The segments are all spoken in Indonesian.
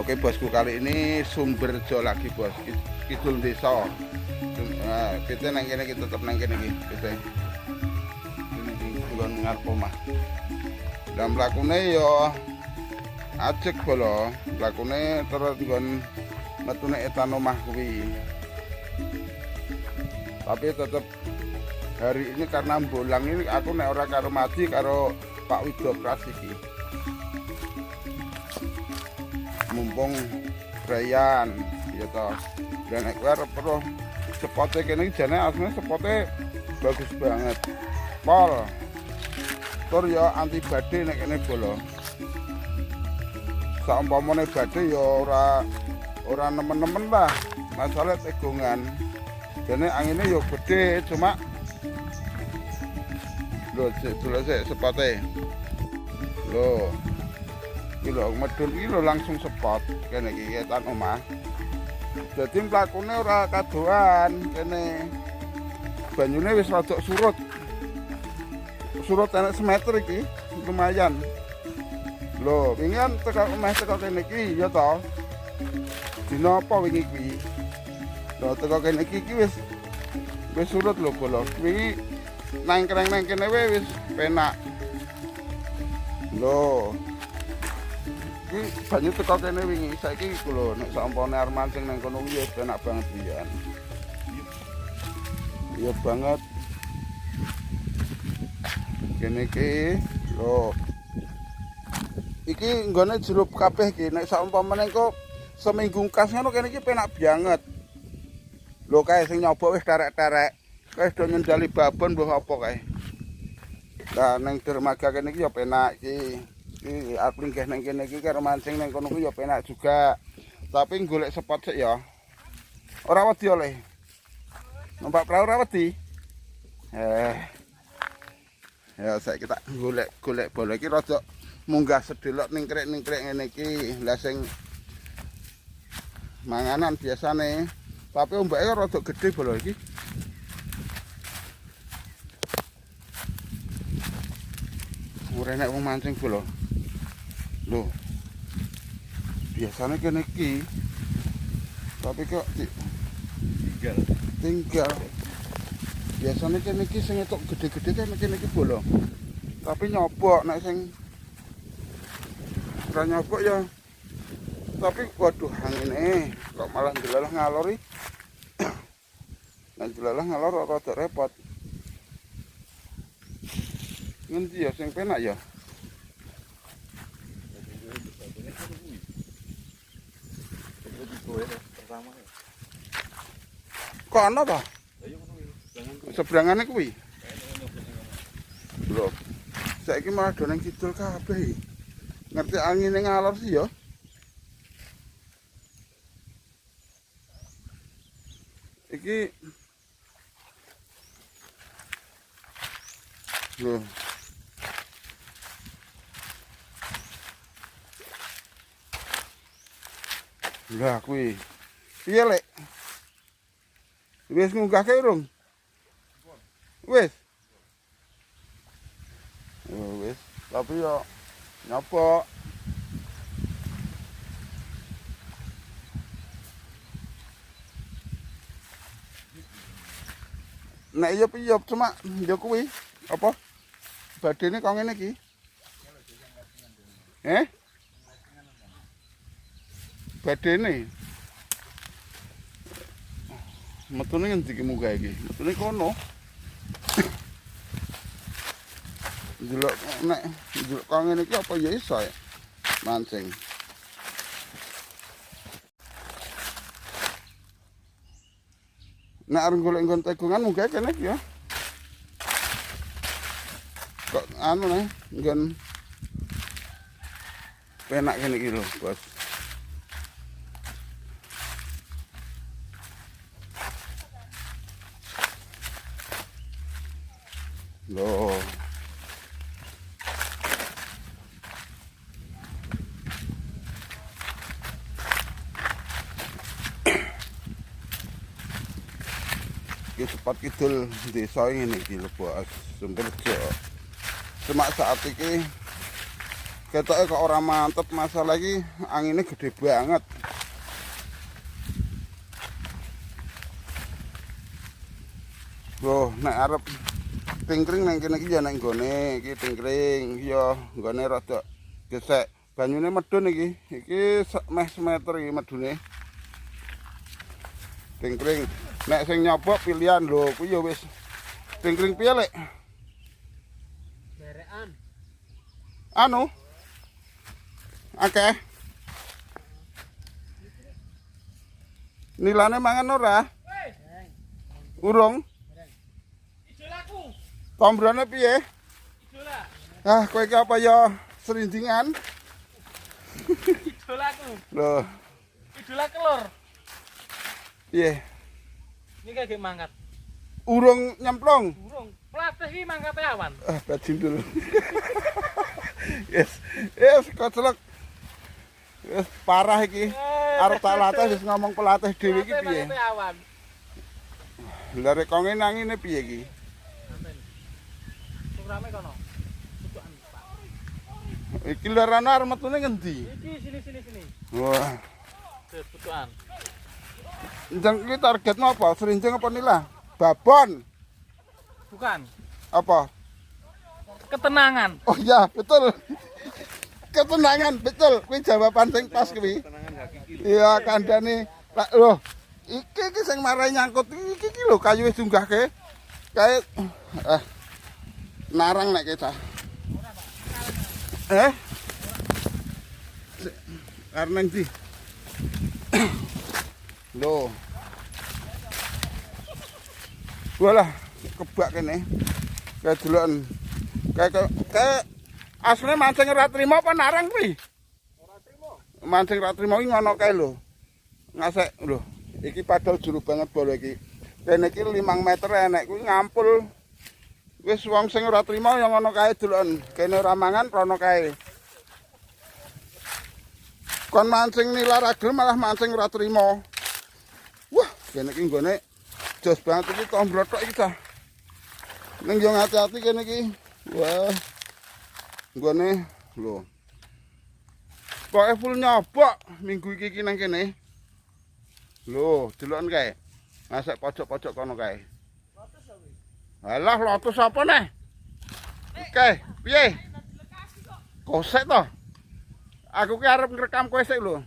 Oke bosku, kali ini Sumberjo lagi bos, kidul desa. Kita nang kene kita tetep nang kene iki, kita. Ini nggon ngarep omah. Lah mlakune yo ajek bolo, mlakune terus nggon metune etan omah kuwi. Tapi tetep hari ini karena bolang ini aku nek ora karo Madi karo Pak Widopras iki. Mumpung Brayan ya toh. Dan nek perlu spote kene jane asline spote bagus banget. Pol. Tur ya anti badhe nek kene bolo. Saumpamane badhe ya ora nemen-nemen lah. Masalah tegongan. Jane angine ya gede cuma lho sik spote. Lho kilo medun iki lho langsung spot kene iki etan omah. Dadi mlakune ora kadoan kene. Banyune wis rada surut. Surut enek semeter iki, lumayan. Lho, wingi kan teko kene iki ya to. Dina apa wingi kuwi? Lho teko kene iki wis Wis surut lho bolo. Wingi nangkreng nang kene wis penak. Lho. Iki banyu teko kene wingi. Saiki iku lho nek sampone arep mancing nang kono wis penak banget pian. Iya banget. Kene iki lho. Iki nggone jerup kabeh iki nek saumpamane kok seminggu kas ngono kene iki penak banget. Lho kae sing nyoba wis terek-terek. Kae do nyendali babon mbuh apa kae. Lah ning dermaga kene iki ya penak iki. Iki arep linggih nang kene iki karo mancing nang kono ku ya penak juga. Tapi golek spot sik ya. Ora wedi oleh. Numpak perahu ora wedi. Ya saya kita golek bola iki rada munggah sedelok ningkrek-ningkrek ngene iki. Lah sing manganan biasane. Tapi ombake rada gede bola iki. Ora enak wong mancing bola. Loh. Biasane kene iki. Tapi kok tinggal. Biasane kene iki sing etok gede-gede kan kene iki bola. Tapi nyobok nek sing ora nyobok ya. Tapi waduh angine kok malah jelalah ngalor iki. Nek jelalah ngalor rada repot. Ngendi ya sing penak ya? Kok ana ta? Seberangane kuwi. Lho. Saiki malah do nang kidul kabeh. Ngerti angine ngalor sih ya. Iki lho. Lah kuwi. Piye lek? Wis ngunggahke urung? Wis. Oh wis, tapi yo nyapa. Nek yo piye cuma yo kuwi apa? Badene kok ngene iki. Badene. Metune ngendi iki munggah iki? Metune kono. Delok nek delok kok ngene iki apa ya iso ya mancing. Nek arep golek nggon tegungan munggah kene iki ya. Kok anu nih nggon penak kene iki lho, Bos. Loh. Iki spot kidul desa ngene iki lho, Bos. Sumberjo. Cuma saat iki ketoke kok ora mantep, masalah iki angine gede banget. Loh, nek arep tingkring nang kene iki ya nang gone iki tingkring ya nggone rada gesek. Banyune medun iki. Iki meh semeter iki medune. Tingkring. Nek sing nyobok pilihan lho, kuwi ya wis. Tingkring piye, Lek? Derekan. Anu. Akeh. Nilane mangan ora? Urung. Idolaku. Tombrone piye? Idola. Ah, kowe iki apa ya serindingan? Idolaku. Loh, Idola kelor. piye? Ini kayak mangkat. Urung nyemplung. Burung. Pelatih ini mangkatnya awan. Ah, bajin dulu. Yes, koclok. Wis parah iki. Arep tak latih wis ngomong pelatih dhewe iki piye? Mangkatnya awan. Lah rek konge nangine piye iki? Programe kono. Tutukan, Pak. Iki larane arep metune ngendi? Iki sini. Wah, Tutukan. njang iki targetmu apa? Serinjing apa nila? Babon. Bukan. Apa? Ketenangan. Oh iya, betul. Ketenangan, betul. Kuwi jawaban sing pas kuwi. Iya, kandhane. Lah lho, iki sing marai nyangkut iki lho kayu wis dunggahke. Kae narang nek kita. Karena ndi? Lho. Walah, kebak kene. Kayak deloken. Kayak asline mancing ora trimo apa narang kuwi? Ora trimo. Mancing ora trimo iki ngono kae lho. Ngasek lho. Iki padahal juru banget bola iki. Kene iki 5 meter enek kuwi ngampul. Wis wong sing ora trimo ya ngono kae deloken. Kene ora mangan rono kae. Kon mancing nilar agel malah mancing ora trimo. Wah, kene iki nggone jos banget iki tomblotok iki ta. Ning yo hati-hati kene iki. Wah. Nggone lho. Pokoke full nyobok minggu iki nang kene. Lho, deloken kae. Ngasek pojok-pojok kono kae. Lotus apa? Alah, lotus apa neh? Oke, piye? Kosek to. Aku ki arep ngrekam kowe sik lho.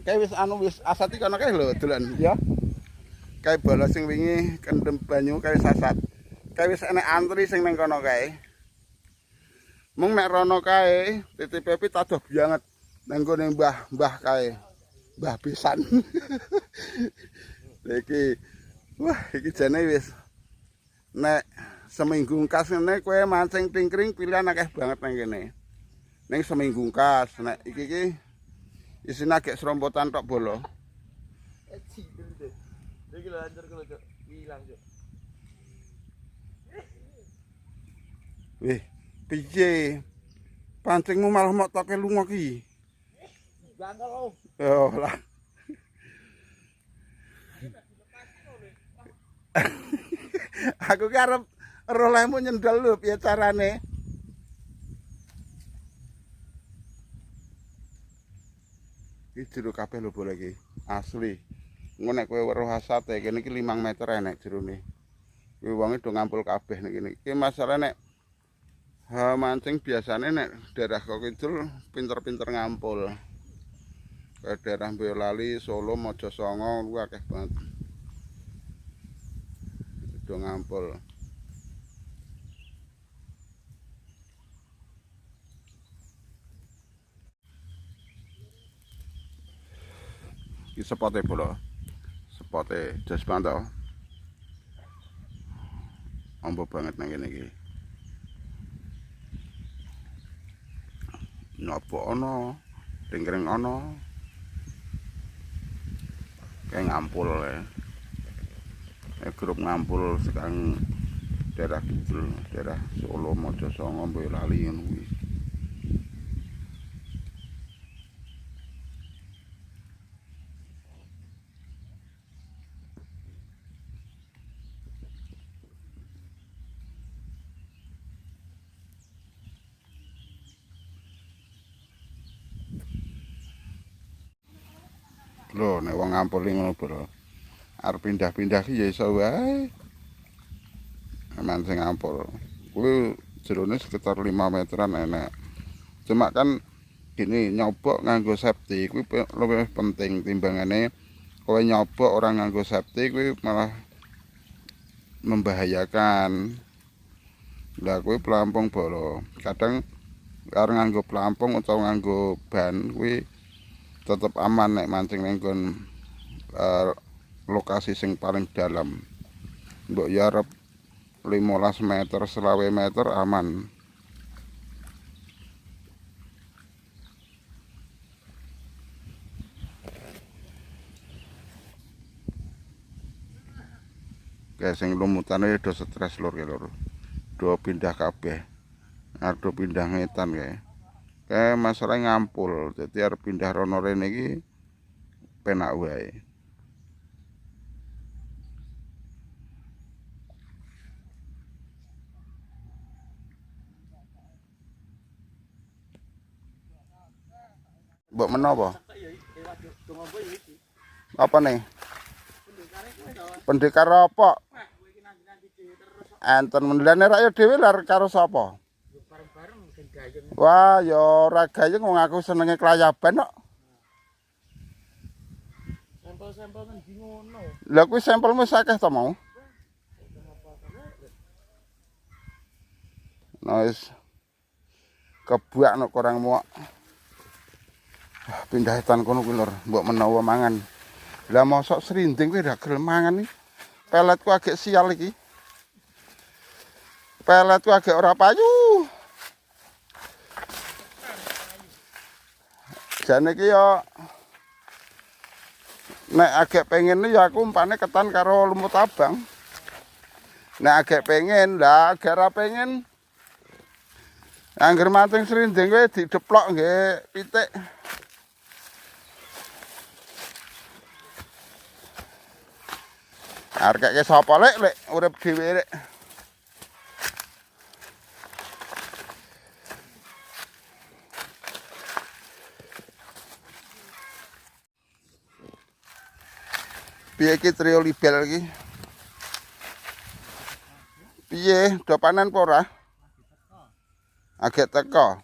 Kae wis wis asati kono kae lho dolan ya. Kae bola sing wingi kendem banyu kae sasat. Kae wis enek antri sing ning kono kae. Mung nek rono kae titipe tadoh banget nang gone mbah kae. Mbah pisan. Iki wah iki jane wis nek seminggu kas ngene kowe mancing tingkring pilihan akeh banget nang kene. Ning seminggu kas nek iki isine agek serompotan tok bolo. Iki lho anjir kelo cuk, ilang cuk. Wih, piye? Pancingmu malah mok toke lunga ki. Gandol. Oh lah. Aku ki arep rolehmu nyendel lho piye carane. Iki jero kabeh lho bola iki. Asli. Engko nek kowe weruh asate kene iki 5 meter enek jerone. Kuwi wonge do ngampul kabeh nek kene. Iki masalah nek mancing biasane nek daerah kok kidul pinter-pinter ngampul. Kayak daerah Boyolali, Solo, Mojosongo kuwi akeh banget. Do ngampul. Iki sepote bola. Sepote jas pantau. Ambo banget nang kene iki. Nyopo ana, tingkring ana. Kayak ngampul ya. Grup ngampul sekarang daerah kidul, daerah Solo, Mojosongo, Boyolali ngono kuwi. Lho nek wong ngampul ngono bro. Arep pindah-pindah ki ya iso wae. Mancing ngampul. Kuwi jerone sekitar 5 meteran enek. Cuma kan gini nyobok nganggo safety kuwi luwih penting timbangane kowe nyobok orang nganggo safety kuwi malah membahayakan. Lah kuwi pelampung bolo. Kadang karo nganggo pelampung utawa nganggo ban kuwi tetep aman nek mancing ning lokasi sing paling dalam. Mbok ya arep 15 meter, 20 meter aman. Kayak sing lumutane do stres lur ya lur. Do pindah kabeh. Arep do pindah ngetan kae. Kayak masalah ngampul, jadi arep pindah rono rene iki penak wae. Mbok menapa? Apa nih? Pendekar apa? Enten mendelane rakyat dhewe lar karo sapa? Bareng-bareng sing gayeng. Wah, ya ora gayeng wong aku senenge klayaban kok. Sampel-sampel nang ndi ngono. Lah kuwi sampelmu akeh to mau? Nah wis kebuak nek kurang muak. Pindah etan kono kuwi lur, mbok menawa mangan. Lah mosok srinding kuwi ra gelem mangan iki. Peletku agak sial iki. Peletku agak ora payu. Jane iki ya nek agak pengen ya aku umpane ketan karo lumut abang. Nek agak pengen, lah agak ora pengen. Angger mancing srinding kuwi dideplok nggih pitik. Arek ke sapa lek urip dhewe lek. Piye iki trio libel iki? Piye, do panen apa ora? Agek teko.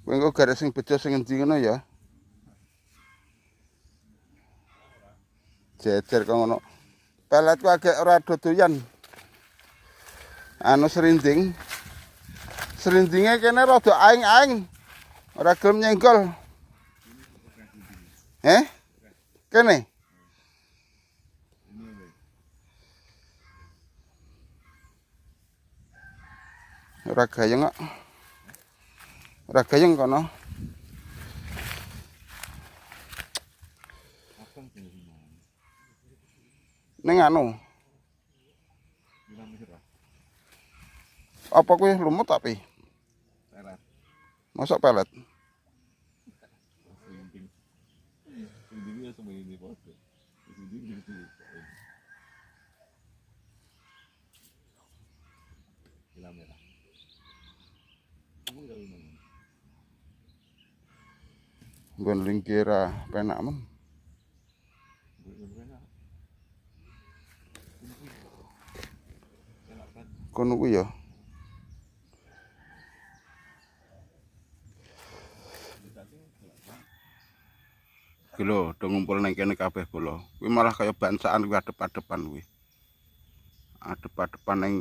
Kowe engko garis sing bejo sing endi ngono ya. Jejer kok ngono. Peletku agak ora dodoyan. Anu serinding. Serindinge kene rada aing-aing. Ora gelem nyenggol. Kene. Ora gayeng kok. Ora gayeng kono. Ning anu. Apa kuwi lumut tapi? Pelet. Mosok pelet. Nggon lingkira penak men. Kono kuwi ya. Iki lho, do ngumpul nang kene kabeh bola. Kuwi malah kaya bansaan kuwi adep-adepan kuwi. Adep-adepan ning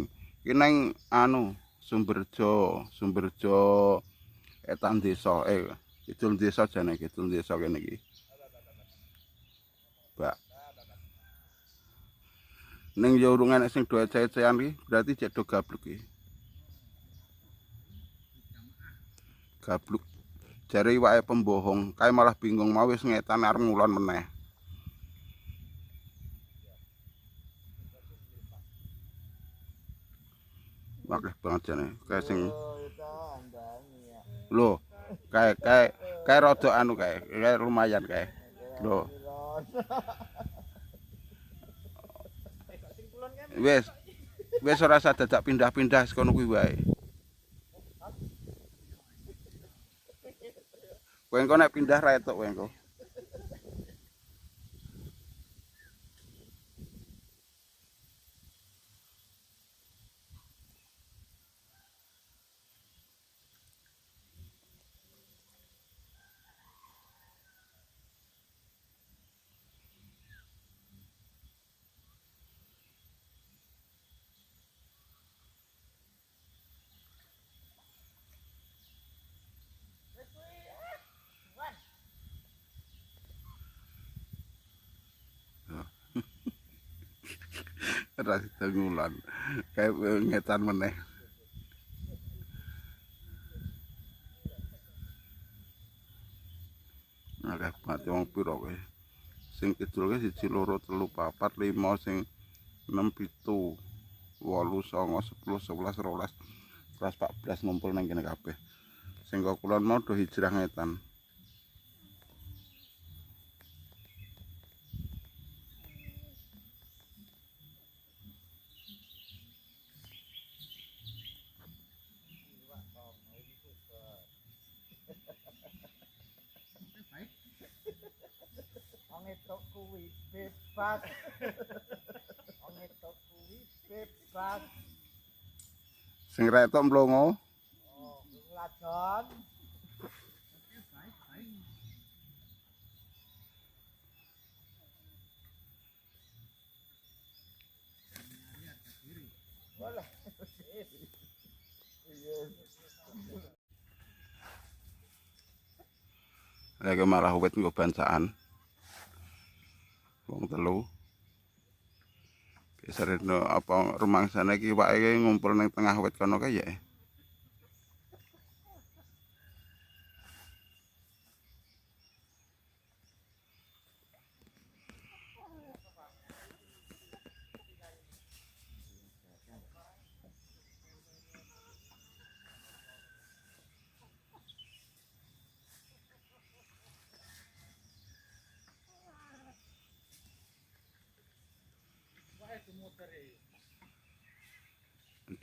iki nang anu Sumberjo etan desa kidul desa jane kidul desa kene iki. Mbak. Ning ya urung enek sing do ece-ecean iki, berarti cek do gabluk iki. Gabluk. Jare iwake pembohong, kae malah bingung mau wis ngetan arep ngulon meneh. Akeh banget jane, kae sing lho, kae rada anu kae lumayan kae. Lho. Wis ora usah dadak pindah-pindah kono kuwi wae. Kowe engko nek pindah ra etuk kowe engko. Ra sida ngulon. Kae ngetan meneh. Akeh mati wong pira kowe? Sing kidul ke 1 2 3 4 5 sing 6 7 8 9 10 11 12 14 ngumpul nang kene kabeh. Sing kok kulon mau do hijrah ngetan. Wong etok kuwi, bebas. Wong itu kuwi bebas. Sing retok mlongo. Oh, ngladon. Walah. Lagi malah wit nggo bancaan. Wong telu. Biasane apa rumangsane iki wae ngumpul ning tengah wit kono kae ya.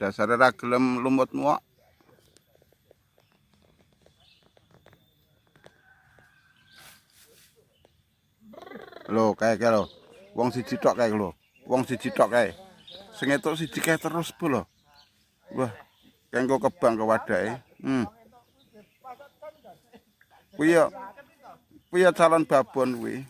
Dasare ra gelem lumut muak. Lho, kae lho. Wong siji tok kae lho. Wong siji tok kae. Sing etuk siji kae terus bu lho. Wah, kengko kebang ke wadahe. Kuwi ya calon babon kuwi.